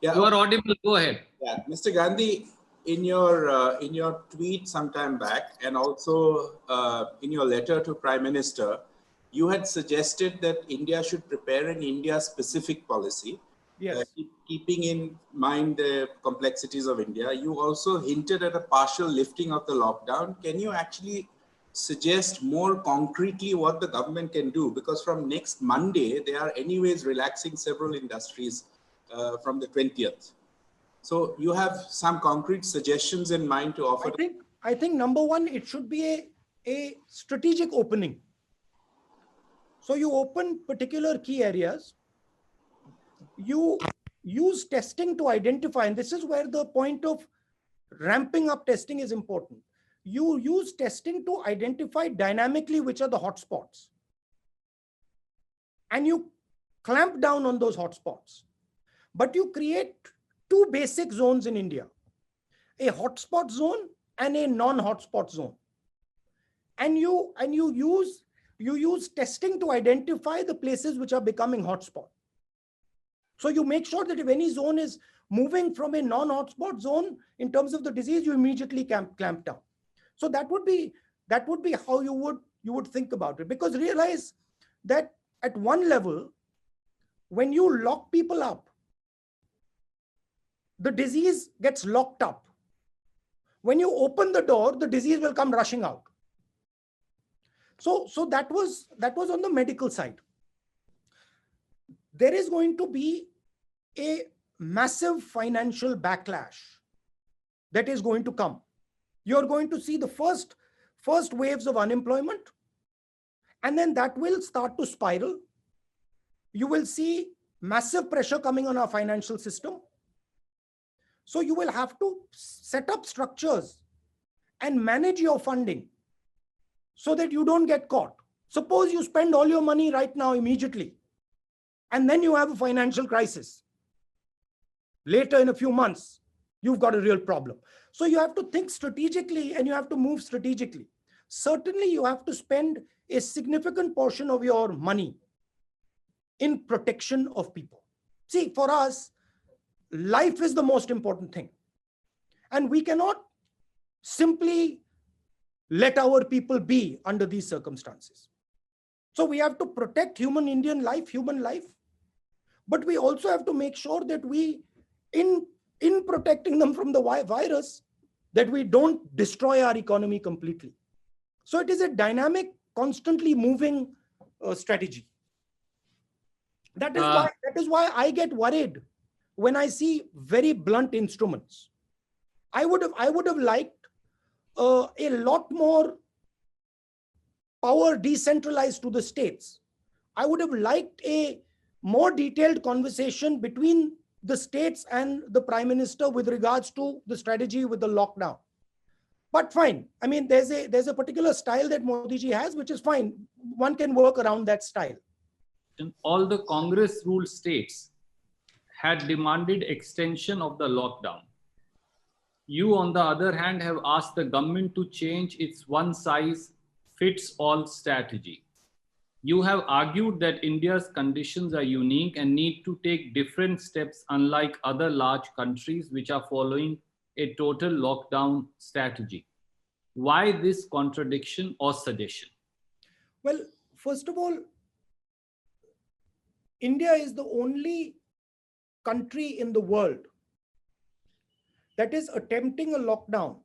Yeah, You are audible. Go ahead. yeah, Mr. Gandhi, in your tweet sometime back, and also in your letter to Prime Minister, you had suggested that India should prepare an India-specific policy, Yes. keeping in mind the complexities of India. You also hinted at a partial lifting of the lockdown. Can you actually suggest more concretely what the government can do? Because from next Monday, they are anyways relaxing several industries from the 20th. So you have some concrete suggestions in mind to offer? I think number one, it should be a strategic opening. So you open particular key areas, you use testing to identify, and this is where the point of ramping up testing is important. You use testing to identify dynamically which are the hotspots, and you clamp down on those hotspots. But you create two basic zones in India, a hotspot zone and a non-hotspot zone. And you use testing to identify the places which are becoming hotspot. So you make sure that if any zone is moving from a non-hotspot zone in terms of the disease, you immediately clamp down. So that would be how you would think about it. Because realize that at one level, when you lock people up, the disease gets locked up. When you open the door, the disease will come rushing out. So that was on the medical side. There is going to be a massive financial backlash that is going to come. You're going to see the first waves of unemployment, and then that will start to spiral. You will see massive pressure coming on our financial system. So you will have to set up structures and manage your funding so that you don't get caught. Suppose you spend all your money right now immediately, and then you have a financial crisis. Later in a few months, you've got a real problem. So you have to think strategically and you have to move strategically. Certainly, you have to spend a significant portion of your money in protection of people. See, for us, life is the most important thing. And we cannot simply let our people be under these circumstances. So we have to protect human life, but we also have to make sure that we, in protecting them from the virus, that we don't destroy our economy completely. So it is a dynamic, constantly moving strategy. That is why I get worried when I see very blunt instruments. I would have liked a lot more power decentralized to the states. I would have liked a more detailed conversation between the states and the Prime Minister with regards to the strategy with the lockdown. But fine. I mean, there's a particular style that Modi ji has, which is fine. One can work around that style. All the Congress-ruled states had demanded extension of the lockdown. You, on the other hand, have asked the government to change its one-size-fits-all strategy. You have argued that India's conditions are unique and need to take different steps, unlike other large countries which are following a total lockdown strategy. Why this contradiction or suggestion? Well, first of all, India is the only country in the world that is attempting a lockdown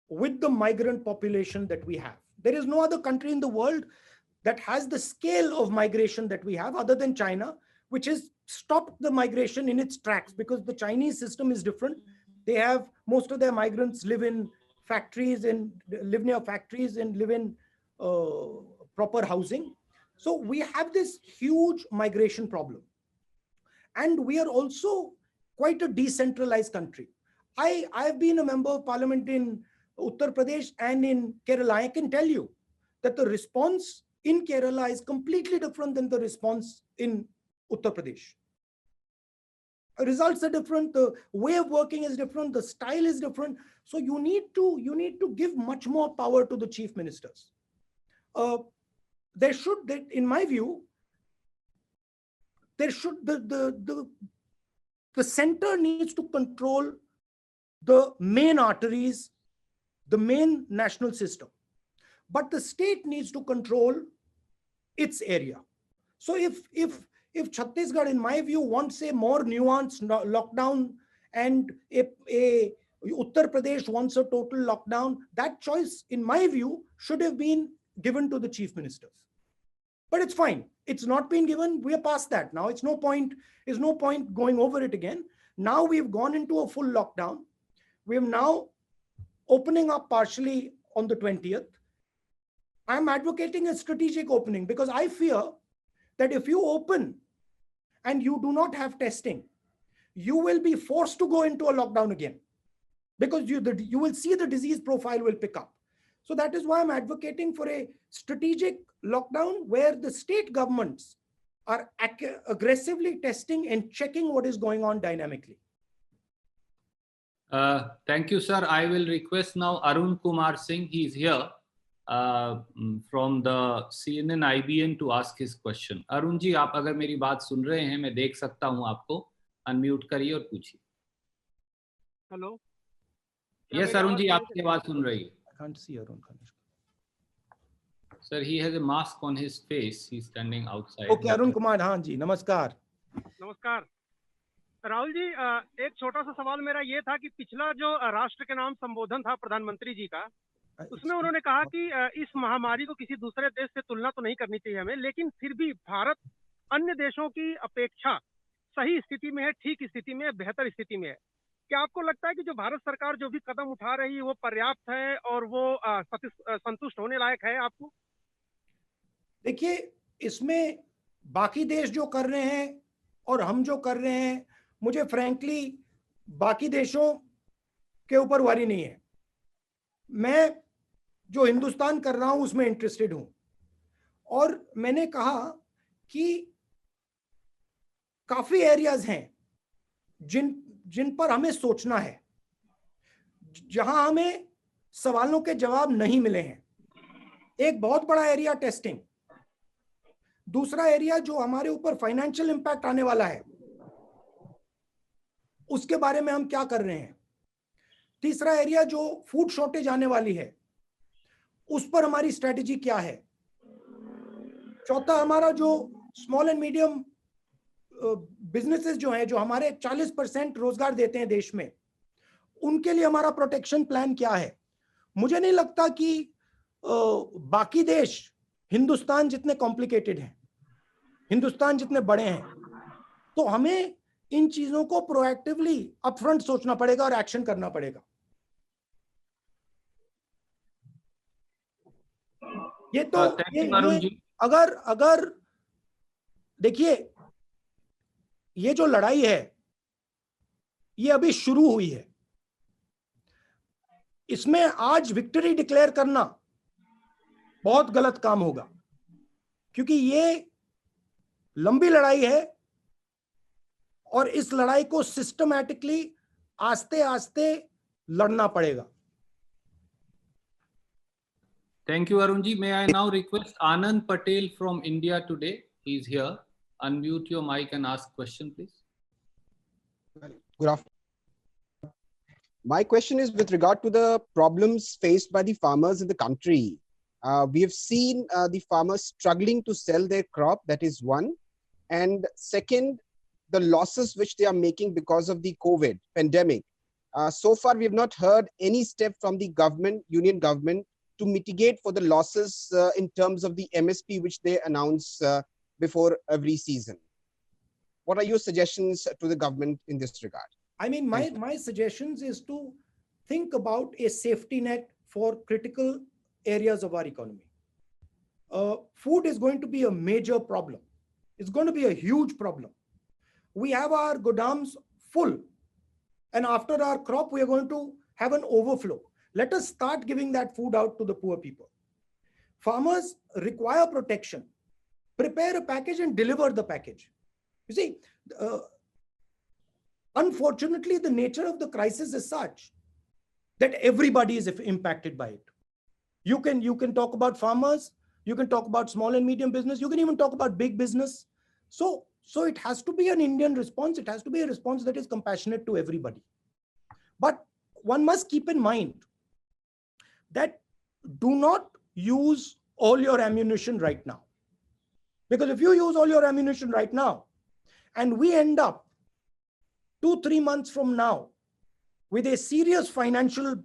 with the migrant population that we have. There is no other country in the world that has the scale of migration that we have, other than China, which has stopped the migration in its tracks, because the Chinese system is different. They have, most of their migrants live in factories and live near factories and live in proper housing. So we have this huge migration problem. And we are also quite a decentralized country. I've been a member of parliament in Uttar Pradesh and in Kerala. I can tell you that the response in Kerala is completely different than the response in Uttar Pradesh. Results are different, the way of working is different, the style is different. So you need to give much more power to the chief ministers. In my view, there should the the center needs to control the main arteries, the main national system, but the state needs to control its area. So if Chhattisgarh, in my view, wants a more nuanced lockdown, and a Uttar Pradesh wants a total lockdown, that choice, in my view, should have been given to the chief ministers. But it's fine. It's not been given. We are past that now. It's no point going over it again. Now we've gone into a full lockdown. We're now opening up partially on the 20th. I'm advocating a strategic opening because I fear that if you open and you do not have testing, you will be forced to go into a lockdown again, because you will see the disease profile will pick up. So that is why I'm advocating for a strategic lockdown where the state governments are aggressively testing and checking what is going on dynamically. Thank you, sir. I will request now Arun Kumar Singh. He is here from the CNN IBN to ask his question. Arun ji, आप अगर मेरी बात सुन रहे हैं, मैं देख सकता हूं आपको, अनम्यूट करिए और पूछिए. हेलो. Yes, Arun ji, आपकी आवाज सुन रही है. I can't see Arun. Sir, he has a mask on his face. He's standing outside. Okay, Arun Kumar, हाँ जी, नमस्कार. नमस्कार. राहुल जी, एक छोटा सा सवाल मेरा ये था कि पिछला जो राष्ट्र के नाम संबोधन था प्रधानमंत्री जी का, उसमें उन्होंने कहा कि इस महामारी को किसी दूसरे देश से तुलना तो नहीं करनी चाहिए हमें, लेकिन फिर भी भारत अन्य देशों की अपेक्षा सही स्थिति में है, ठीक स्थिति में है, बेहतर स्थिति में है. क्या आपको लगता है कि जो भारत सरकार जो भी कदम उठा रही है वो पर्याप्त है और वो संतुष्ट होने लायक है आपको? देखिए, इसमें बाकी देश जो कर रहे हैं और हम जो कर रहे हैं, मुझे फ्रैंकली बाकी देशों के ऊपर वरी नहीं है. मैं जो हिंदुस्तान कर रहा हूं उसमें इंटरेस्टेड हूं. और मैंने कहा कि काफी एरियाज हैं जिन पर हमें सोचना है, जहां हमें सवालों के जवाब नहीं मिले हैं. एक बहुत बड़ा एरिया टेस्टिंग, दूसरा एरिया जो हमारे ऊपर फाइनेंशियल इंपैक्ट आने वाला है उसके बारे में हम क्या कर रहे हैं, तीसरा एरिया जो फूड शॉर्टेज आने वाली है उस पर हमारी स्ट्रेटेजी क्या है, चौथा हमारा जो स्मॉल एंड मीडियम बिजनेसेस जो हैं, जो हमारे 40% रोजगार देते हैं देश में, उनके लिए हमारा प्रोटेक्शन प्लान क्या है. मुझे नहीं लगता कि बाकी देश हिंदुस्तान जितने कॉम्प्लिकेटेड हैं, हिंदुस्तान जितने बड़े हैं, तो हमें इन चीजों को प्रोएक्टिवली अपफ्रंट सोचना पड़ेगा और एक्शन करना पड़ेगा. ये तो अगर देखिए, ये जो लड़ाई है ये अभी शुरू हुई है. इसमें आज विक्ट्री डिक्लेयर करना बहुत गलत काम होगा, क्योंकि ये लंबी लड़ाई है और इस लड़ाई को सिस्टमैटिकली आस्ते आस्ते लड़ना पड़ेगा. Thank you, Arun ji. May I now request Anand Patel from India today? He is here. Unmute your mic and ask question, please. Good afternoon. My question is with regard to the problems faced by the farmers in the country. We have seen the farmers struggling to sell their crop, that is one. And second, the losses which they are making because of the COVID pandemic. So far, we have not heard any step from the government, union government, to mitigate for the losses in terms of the MSP which they announce before every season. What are your suggestions to the government in this regard? I mean, my suggestions is to think about a safety net for critical areas of our economy. Food is going to be a major problem. It's going to be a huge problem. We have our godams full, and after our crop, we are going to have an overflow. Let us start giving that food out to the poor people. Farmers require protection. Prepare a package and deliver the package. You see, unfortunately, the nature of the crisis is such that everybody is impacted by it. You can talk about farmers, you can talk about small and medium business, you can even talk about big business. So So it has to be an Indian response. It has to be a response that is compassionate to everybody. But one must keep in mind that do not use all your ammunition right now. Because if you use all your ammunition right now, and we end up 2-3 months from now with a serious financial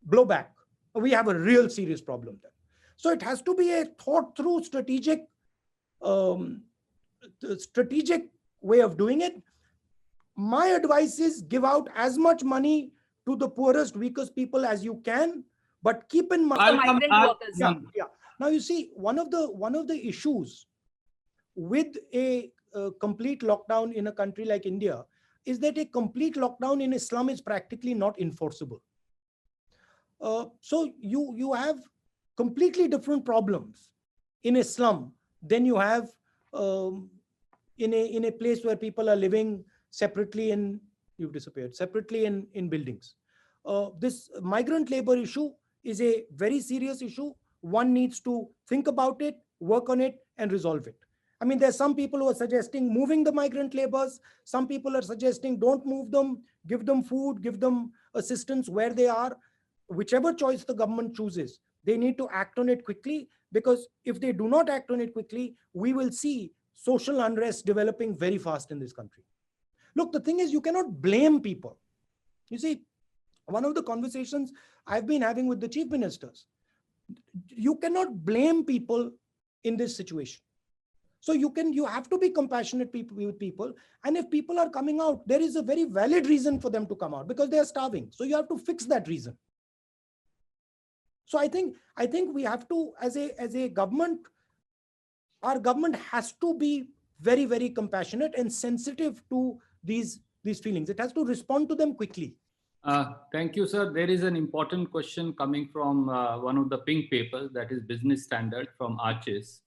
blowback, we have a real serious problem there. So it has to be a thought through strategic way of doing it. My advice is give out as much money to the poorest, weakest people as you can, but keep in mind migrant workers. Yeah. Now you see, one of the issues with a complete lockdown in a country like India is that a complete lockdown in a slum is practically not enforceable. So you have completely different problems in a slum than you have in a place where people are living separately in buildings. This migrant labor issue is a very serious issue. One needs to think about it, work on it, and resolve it. I mean, there's some people who are suggesting moving the migrant laborers. Some people are suggesting don't move them, give them food, give them assistance where they are. Whichever choice the government chooses, they need to act on it quickly, because if they do not act on it quickly, we will see social unrest developing very fast in this country. Look, the thing is, you cannot blame people. You see, one of the conversations I've been having with the chief ministers, you cannot blame people in this situation. So you have to be compassionate with people. And if people are coming out, there is a very valid reason for them to come out, because they are starving. So you have to fix that reason. So I think we have to, as a government, our government has to be very, very compassionate and sensitive to these feelings. It has to respond to them quickly. Thank you, sir. There is an important question coming from one of the pink papers, that is Business Standard, from Arches.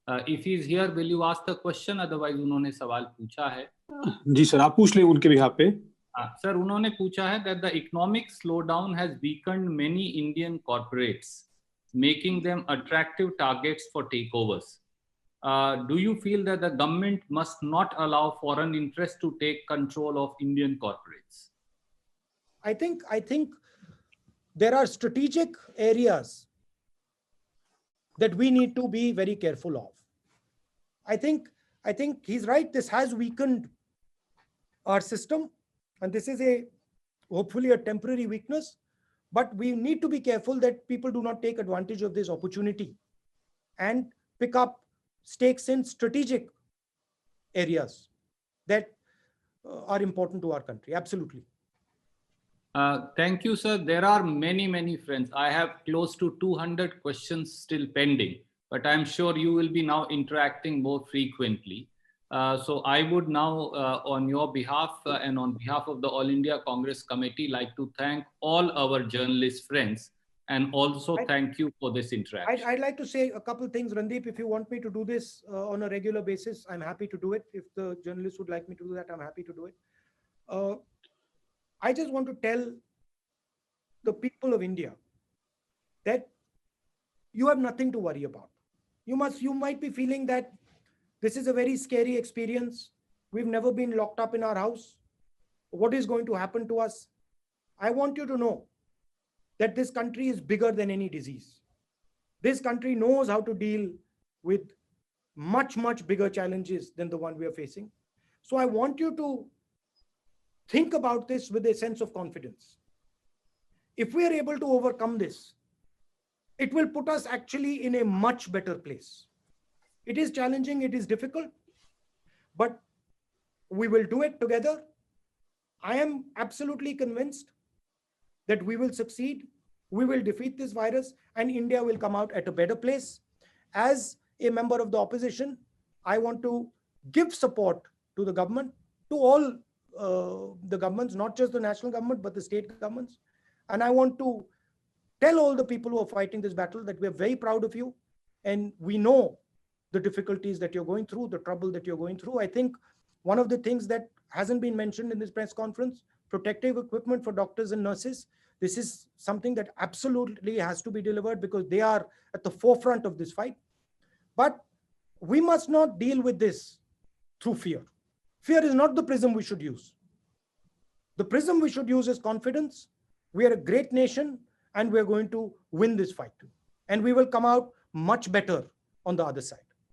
If he is here, will you ask the question? Otherwise, उन्होंने सवाल पूछा है. जी sir, आप पूछ लें उनके behalf पे. Sir, उन्होंने पूछा है that the economic slowdown has weakened many Indian corporates, making them attractive targets for takeovers. Do you feel that the government must not allow foreign interests to take control of Indian corporates? I think there are strategic areas that we need to be very careful of. I think he's right. This has weakened our system, and this is hopefully a temporary weakness, but we need to be careful that people do not take advantage of this opportunity and pick up stakes in strategic areas that are important to our country. Absolutely. Thank you, sir. There are many friends. I have close to 200 questions still pending, but I'm sure you will be now interacting more frequently. So I would now, on your behalf and on behalf of the All India Congress Committee, like to thank all our journalist friends, and also thank you for this interaction. I'd like to say a couple of things, Randeep. If you want me to do this on a regular basis, I'm happy to do it. If the journalists would like me to do that, I'm happy to do it. I just want to tell the people of India that you have nothing to worry about. You might be feeling that this is a very scary experience. We've never been locked up in our house. What is going to happen to us? I want you to know that this country is bigger than any disease. This country knows how to deal with much bigger challenges than the one we are facing. So I want you to think about this with a sense of confidence. If we are able to overcome this, it will put us actually in a much better place. It is challenging, it is difficult, but we will do it together. I am absolutely convinced that we will succeed. We will defeat this virus, and India will come out at a better place. As a member of the opposition, I want to give support to the government, to all the governments, not just the national government, but the state governments. And I want to tell all the people who are fighting this battle that we're very proud of you. And we know the difficulties that you're going through, the trouble that you're going through. I think one of the things that hasn't been mentioned in this press conference, protective equipment for doctors and nurses. This is something that absolutely has to be delivered, because they are at the forefront of this fight. But we must not deal with this through fear. Fear is not the prism we should use. The prism we should use is confidence. We are a great nation and we're going to win this fight. And we will come out much better on the other side.